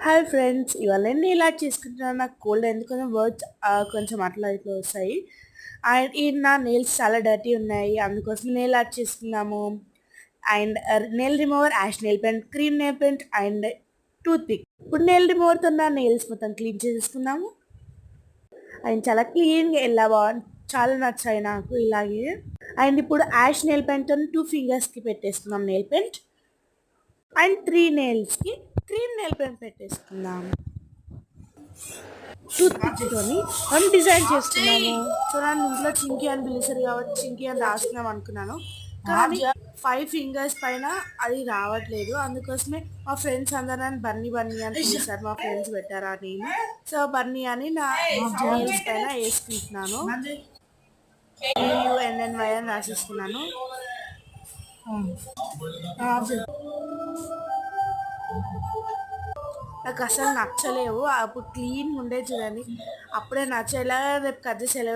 Hi friends, ఇవాళ నేను nail art చేసుకుంటున్నాను. నాకు కోల్డ్ ఎందుకు వర్డ్స్ కొంచెం అట్లా ఇట్లా వస్తాయి. అండ్ ఈ నా నెయిల్స్ చాలా డర్టీ ఉన్నాయి, అందుకోసం నెయిల్ ఆర్ట్ చేసుకున్నాము. And nail remover, ash nail paint, cream nail paint and toothpick. ఇప్పుడు నెయిల్ రిమూవర్తో నా నెయిల్స్ మొత్తం క్లీన్ చేసేసుకున్నాము. అండ్ చాలా క్లీన్గా ఎలా బాగుంది, చాలా నచ్చాయి నాకు ఇలాగే. అండ్ ఇప్పుడు యాష్ నెయిల్ పెయింట్తో 2 ఫింగర్స్కి పెట్టేసుకున్నాం నెయిల్ పెయింట్. అండ్ 3 నెయిల్స్కి క్రీమ్ నెయిల్ పెయింట్ పెట్టేసుకుందాం. టూత్ పిక్తోని మనం డిజైన్ చేసుకున్నాము. సో నన్ను ఇంట్లో చింకి అని పిలిచారు కాబట్టి చింకి అని రాసుకున్నాం అనుకున్నాను, కానీ 5 ఫింగర్స్ పైన అది రావట్లేదు. అందుకోసమే మా ఫ్రెండ్స్ అందరూ నన్ను బన్నీ బన్నీ అని పిలిచారు. మా ఫ్రెండ్స్ పెట్టారా నేను, సో బన్నీ అని నా నెయిల్స్ పైన వేసుకుంటున్నాను. UNNY అని రాసేసుకున్నాను. నాకు అసలు నచ్చలేవు. అప్పుడు క్లీన్గా ఉండే చూడండి, అప్పుడే నచ్చేలా. రేపు కట్ చేసేలా